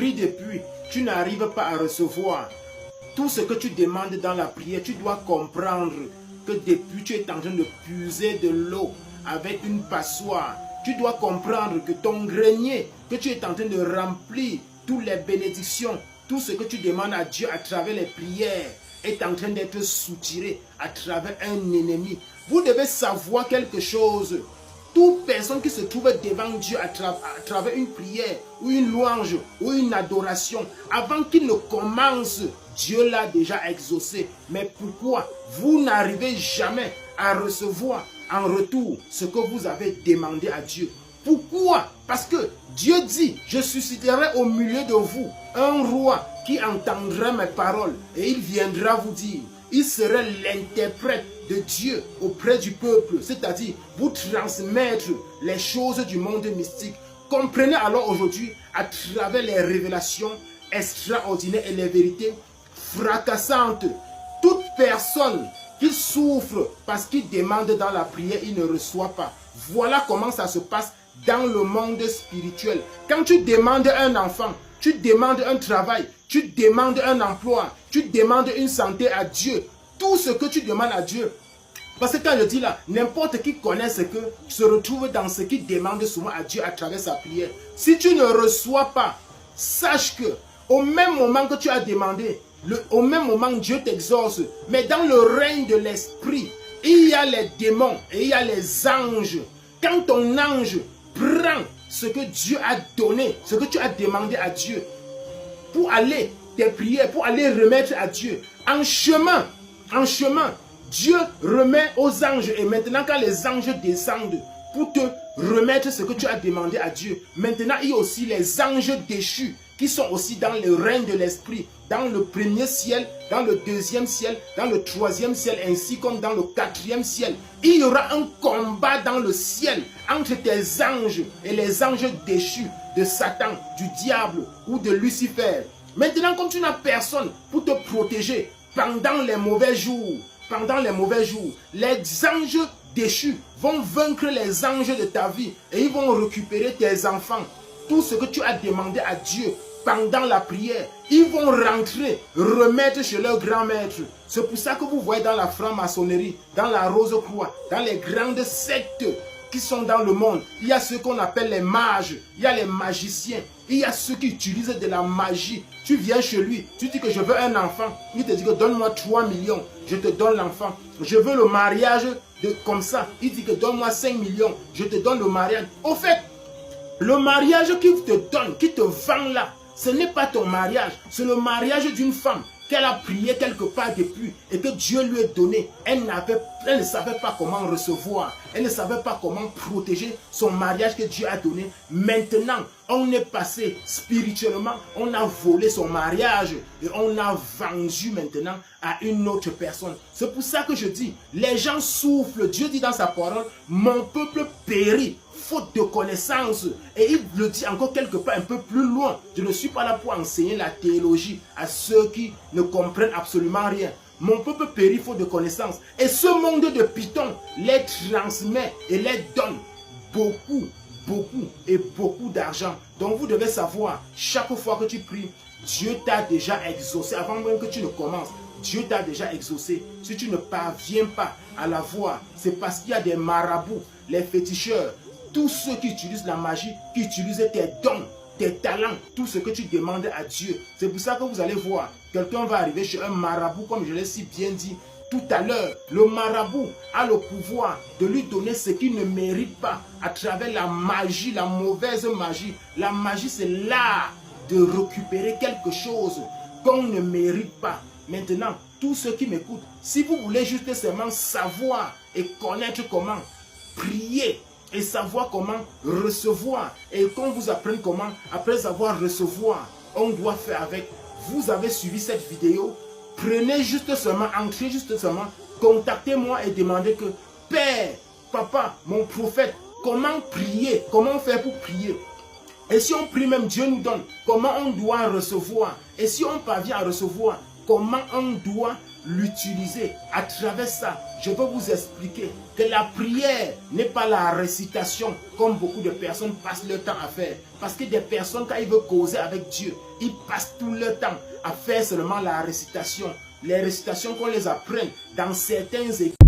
pries depuis, tu n'arrives pas à recevoir tout ce que tu demandes dans la prière, tu dois comprendre que depuis tu es en train de puiser de l'eau avec une passoire. Tu dois comprendre que ton grenier, que tu es en train de remplir toutes les bénédictions, tout ce que tu demandes à Dieu à travers les prières est en train d'être soutiré à travers un ennemi. Vous devez savoir quelque chose. Toute personne qui se trouve devant Dieu à travers une prière ou une louange ou une adoration, avant qu'il ne commence, Dieu l'a déjà exaucé. Mais pourquoi vous n'arrivez jamais à recevoir en retour ce que vous avez demandé à Dieu? Pourquoi? Parce que Dieu dit, je susciterai au milieu de vous un roi qui entendra mes paroles et il viendra vous dire. Il serait l'interprète de Dieu auprès du peuple, c'est-à-dire vous transmettre les choses du monde mystique. Comprenez alors aujourd'hui, à travers les révélations extraordinaires et les vérités fracassantes, toute personne qui souffre parce qu'il demande dans la prière, il ne reçoit pas. Voilà comment ça se passe dans le monde spirituel. Quand tu demandes un enfant, tu demandes un travail, tu demandes un emploi, tu demandes une santé à Dieu. Tout ce que tu demandes à Dieu. Parce que quand je dis là, n'importe qui connaît ce que se retrouve dans ce qu'il demande souvent à Dieu à travers sa prière. Si tu ne reçois pas, sache que au même moment que tu as demandé, au même moment Dieu t'exauce. Mais dans le règne de l'esprit, il y a les démons et il y a les anges. Quand ton ange prend ce que Dieu a donné, ce que tu as demandé à Dieu, pour aller tes prières, pour aller remettre à Dieu, en chemin, Dieu remet aux anges. Et maintenant quand les anges descendent pour te remettre ce que tu as demandé à Dieu, maintenant il y a aussi les anges déchus qui sont aussi dans le règne de l'esprit, dans le premier ciel, dans le deuxième ciel, dans le troisième ciel, ainsi comme dans le quatrième ciel. Il y aura un combat dans le ciel entre tes anges et les anges déchus de Satan, du diable ou de Lucifer. Maintenant, comme tu n'as personne pour te protéger pendant les mauvais jours, les anges déchus vont vaincre les anges de ta vie et ils vont récupérer tes enfants. Tout ce que tu as demandé à Dieu pendant la prière, ils vont rentrer, remettre chez leur grand maître. C'est pour ça que vous voyez dans la franc-maçonnerie, dans la Rose-Croix, dans les grandes sectes qui sont dans le monde, il y a ceux qu'on appelle les mages, il y a les magiciens, il y a ceux qui utilisent de la magie. Tu viens chez lui, tu dis que je veux un enfant, il te dit que donne-moi 3 millions, je te donne l'enfant. Je veux le mariage comme ça, il dit que donne-moi 5 millions, je te donne le mariage. Au fait, le mariage qu'il te donne, qui te vend là, ce n'est pas ton mariage, c'est le mariage d'une femme qu'elle a prié quelque part depuis et que Dieu lui a donné. Elle ne savait pas comment recevoir, elle ne savait pas comment protéger son mariage que Dieu a donné. Maintenant, on est passé spirituellement, on a volé son mariage et on a vendu maintenant à une autre personne. C'est pour ça que je dis, les gens souffrent. Dieu dit dans sa parole, mon peuple périt faute de connaissance. Et il le dit encore quelque part un peu plus loin. Je ne suis pas là pour enseigner la théologie à ceux qui ne comprennent absolument rien. Mon peuple périt faute de connaissance. Et ce monde de Python les transmet et les donne beaucoup d'argent. Donc vous devez savoir, chaque fois que tu pries, Dieu t'a déjà exaucé. Avant même que tu ne commences, Dieu t'a déjà exaucé. Si tu ne parviens pas à la voir, c'est parce qu'il y a des marabouts, les féticheurs, tous ceux qui utilisent la magie, qui utilisent tes dons, tes talents, tout ce que tu demandes à Dieu. C'est pour ça que vous allez voir, quelqu'un va arriver chez un marabout, comme je l'ai si bien dit tout à l'heure. Le marabout a le pouvoir de lui donner ce qu'il ne mérite pas à travers la magie, la mauvaise magie. La magie, c'est l'art de récupérer quelque chose qu'on ne mérite pas. Maintenant, tous ceux qui m'écoutent, si vous voulez juste seulement savoir et connaître comment prier et savoir comment recevoir, et qu'on vous apprenne comment, après avoir recevoir, on doit faire avec. Vous avez suivi cette vidéo, prenez juste seulement, entrez juste seulement, contactez-moi et demandez que Père, Papa, mon prophète, comment prier, comment faire pour prier. Et si on prie même, Dieu nous donne comment on doit recevoir. Et si on parvient à recevoir, comment on doit l'utiliser. À travers ça, je veux vous expliquer que la prière n'est pas la récitation comme beaucoup de personnes passent leur temps à faire. Parce que des personnes, quand ils veulent causer avec Dieu, ils passent tout leur temps à faire seulement la récitation. Les récitations qu'on les apprenne dans certains églises